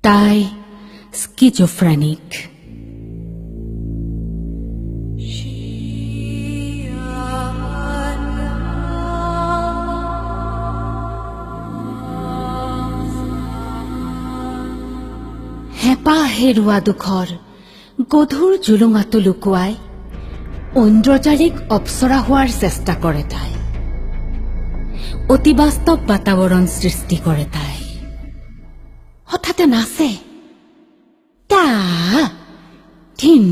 তাই স্কিজোফ্ৰেনিক। হেঁপাহ হেৰুৱা দুখৰ গধুৰ জুলুঙাটো লুকুৱাই ঐন্দ্ৰজালিক অপ্সৰা হোৱাৰ চেষ্টা কৰে তাই। অতিবাস্তৱ বাতাৱৰণ সৃষ্টি কৰে তাই। হঠাতে নাচে তা ধিন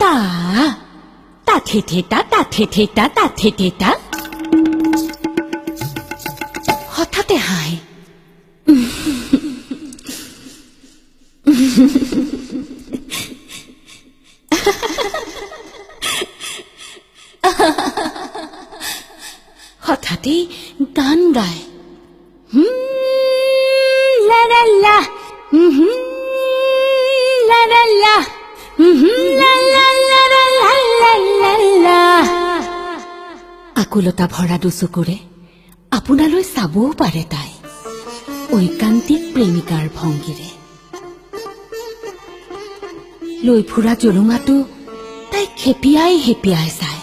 তা তা থেথেতা তা থেথেতা তা থেথেতা। হঠাতে হাঁহে হঠাতে গান গায় লা লা লা লা লা লা লা লা লা লা লা। আকুলতা ভৰা দুচকুৰে আপোনালৈ চাবও পাৰে তাই ঐকান্তিক প্ৰেমিকাৰ ভংগীৰে। লৈ ফুৰা জলুঙাটো তাই খেপিয়াই হেপিয়াই চায়।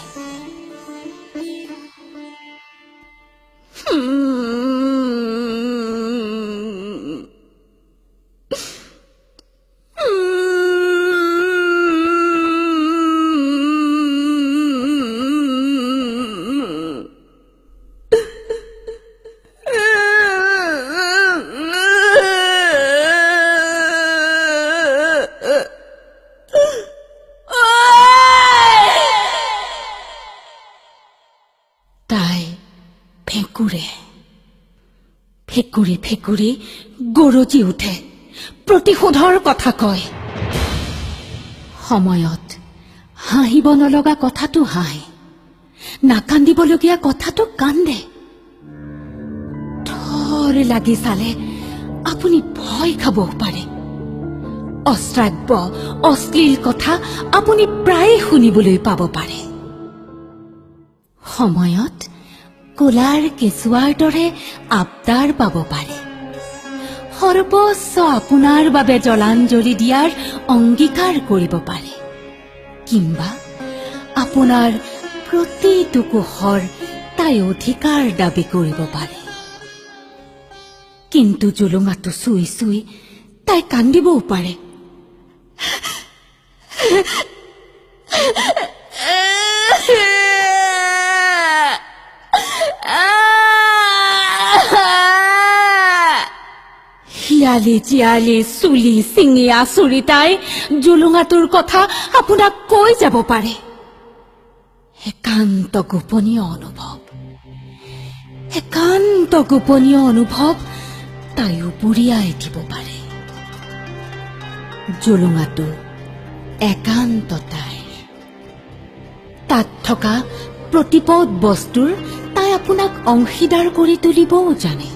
ফেকুৰি ফেকুৰি গৰজি উঠে, প্ৰতিশোধৰ কথা কয়। সময়ত হাঁহিব নলগা কথাটো হাঁহে, নাকান্দিবলগীয়া কথাটো কান্দে। থৰ লাগি চালে আপুনি ভয় খাবও পাৰে। অশ্ৰাব্য অশ্লীল কথা আপুনি প্ৰায় শুনিবলৈ পাব পাৰে। সময়ত কোলাৰ কেঁচুৱাৰ দৰে আবদাৰ পাব পাৰে। সৰ্বোচ্চ আপোনাৰ বাবে জলাঞ্জলি দিয়াৰ অংগীকাৰ কৰিব পাৰে, কিম্বা আপোনাৰ প্ৰতিটো কোষৰ তাই অধিকাৰ দাবী কৰিব পাৰে। কিন্তু জুলুঙাটো চুই চুই তাই কান্দিবও পাৰে। শিয়ালি জীয়ালি চুলি চিঙি আচুৰি তাই জুলুঙাটোৰ কথা আপোনাক কৈ যাব পাৰে। একান্ত গোপনীয় অনুভৱ, একান্ত গোপনীয় অনুভৱ তাইও বুৰিয়াই দিব পাৰে। জুলুঙাটো একান্ত তাইৰ। তাত থকা প্ৰতিপদ বস্তুৰ তাই আপোনাক অংশীদাৰ কৰি তুলিবও জানে।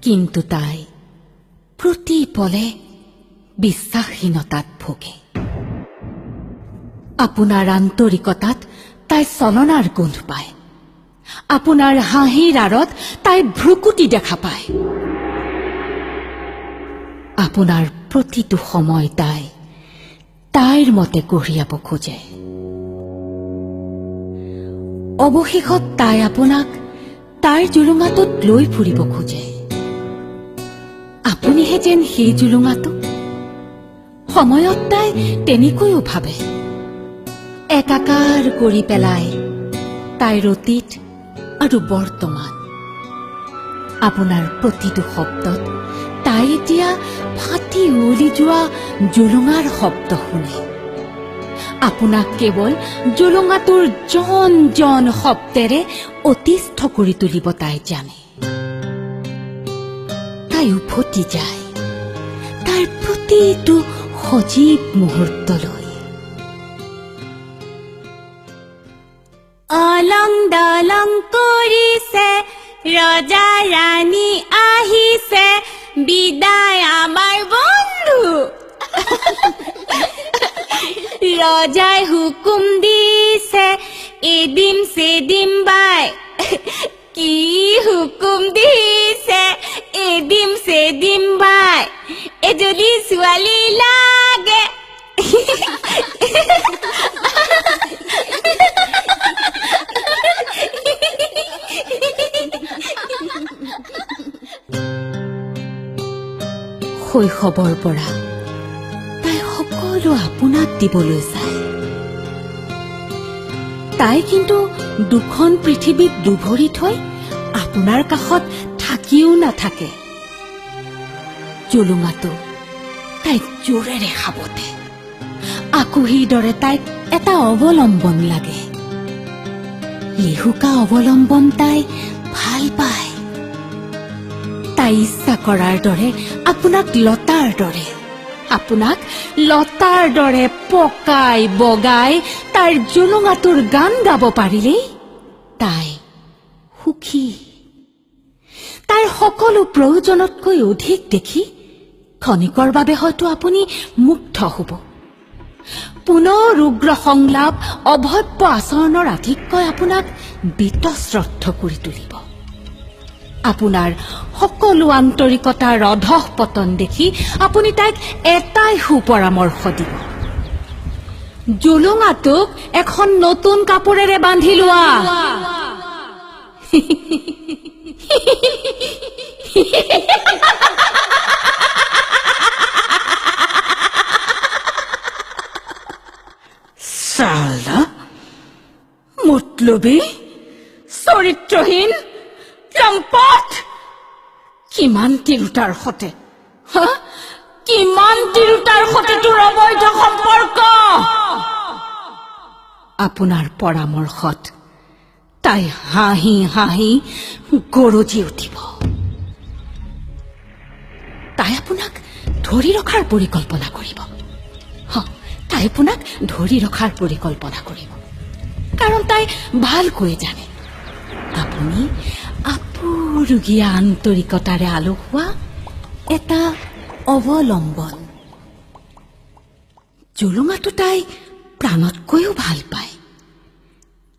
কিন্তু তাই প্ৰতি পলে বিশ্বাসহীনতাত ভোগে। আপোনাৰ আন্তৰিকতাত তাই চলনাৰ গোন্ধ পায়। আপোনাৰ হাঁহিৰ আঁৰত তাই ভ্ৰুকুটি দেখা পায়। আপোনাৰ প্ৰতিটো সময় তাইৰ মতে কঢ়িয়াব খোজে। অৱশেষত তাই আপোনাক তাইৰ জুলুঙাটোত লৈ ফুৰিব খোজে। আপুনিহে যেন সেই জুলুঙাটো। সময়ত তাই তেনেকৈও ভাবে। একাকাৰ কৰি পেলাই তাইৰ অতীত আৰু বৰ্তমান। আপোনাৰ প্ৰতিটো শব্দত তাই এতিয়া ফাটি উৱলি যোৱা জুলুঙাৰ শব্দ শুনে। আপোনাক কেৱল জুলুঙাটোৰ জন জন শব্দেৰে অতিষ্ঠ কৰি তুলিব তাই জানে। তাই উভতি যায় তাইৰ প্ৰতিটো সজীৱ মুহূৰ্তলৈ। অলং দলং কৰিছে ৰজা ৰাণী আহিছে, বিদায় আমাৰ বন্ধু। ৰজাই হুকুম দিছে এদিন সেদিন বাই, কি হুকুম দিছে দিম বাই এজনী ছোৱালী লাগে শৈশৱৰ পৰা তাই সকলো আপোনাক দিবলৈ চায় তাই কিন্তু দুখন পৃথিৱীত দুভৰি থৈ আপোনাৰ কাষত থাকিও নাথাকে জুলুঙাটো তাইক জোৰেৰে সাবতে আকুহিৰ দৰে তাইক এটা অৱলম্বন লাগে লেহুকা অৱলম্বন তাই ভাল পায় তাই ইচ্ছা কৰাৰ দৰে আপোনাক লতাৰ দৰে পকাই বগাই তাইৰ জুলুঙাটোৰ গান গাব পাৰিলেই তাই সুখী তাইৰ সকলো প্ৰয়োজনতকৈ অধিক দেখি ক্ষণিকৰ বাবে হয়তো আপুনি মুগ্ধ হ'ব পুনৰ উগ্ৰ সংলাপ অভব্য আচৰণৰ আধিক্যই আপোনাক বীতশ্ৰদ্ধ কৰি তুলিব আপোনাৰ সকলো আন্তৰিকতাৰ অধঃ পতন দেখি আপুনি তাইক এটাই সুপৰামৰ্শ দিব জুলুঙাটোক এখন নতুন কাপোৰেৰে বান্ধি লোৱা সালা মতলবী চৰিত্ৰহীন চম্পট কিমান তিৰোতাৰ সতে তোৰ অবৈধ সম্পৰ্ক আপোনাৰ পৰামৰ্শত তাই হাঁহি হাঁহি গৰজি উঠিব তাই আপোনাক ধৰি ৰখাৰ পৰিকল্পনা কৰিব কাৰণ তাই ভালকৈ জানে আপুনি আপুৰুগীয়া আন্তৰিকতাৰে আলোকোৱা এটা অৱলম্বন জুলুঙাটো তাই প্ৰাণতকৈও ভাল পায়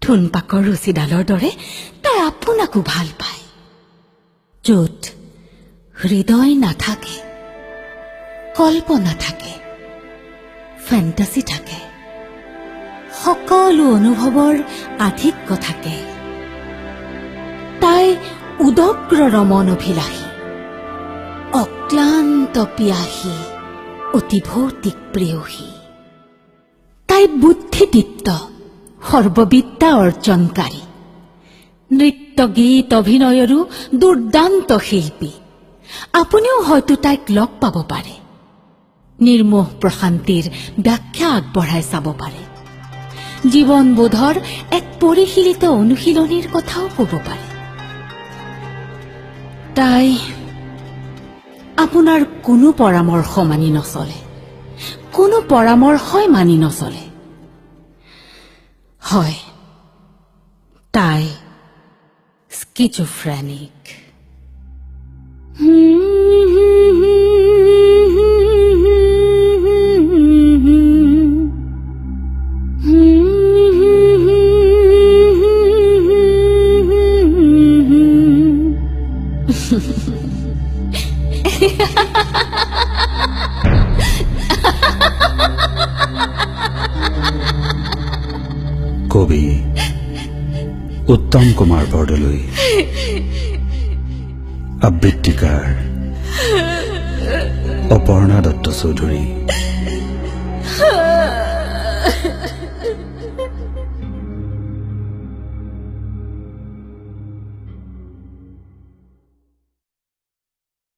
ধুনপাকৰ ৰুচিডালৰ দৰে তাই আপোনাকো ভাল পায় য'ত হৃদয় নাথাকে কল্পনা থাকে ফেণ্টাসি থাকে সকলো অনুভৱৰ আধিক্য থাকে তাই উদগ্ৰ ৰমণ অভিলাষী অক্লান্ত পিয়াসী অতি ভৌতিক প্ৰেয়সী তাই বুদ্ধিদীপ্ত সৰ্ববিদ্যা অৰ্জনকাৰী নৃত্য গীত অভিনয়ৰো দুৰ্দান্ত শিল্পী আপুনিও হয়তো তাইক লগ পাব পাৰে নিৰ্মোহ প্ৰশান্তিৰ ব্যাখ্যা আগবঢ়াই চাব পাৰে জীৱনবোধৰ এক পৰিশীলিত অনুশীলনীৰ কথাও ক'ব পাৰে তাই আপোনাৰ কোনো পৰামৰ্শই মানি নচলে হয় তাই স্কিজোফ্ৰেনিক কবি উত্তম কুমাৰ বৰদলৈ আবৃত্তিকাৰ অপৰ্ণা দত্ত চৌধুৰী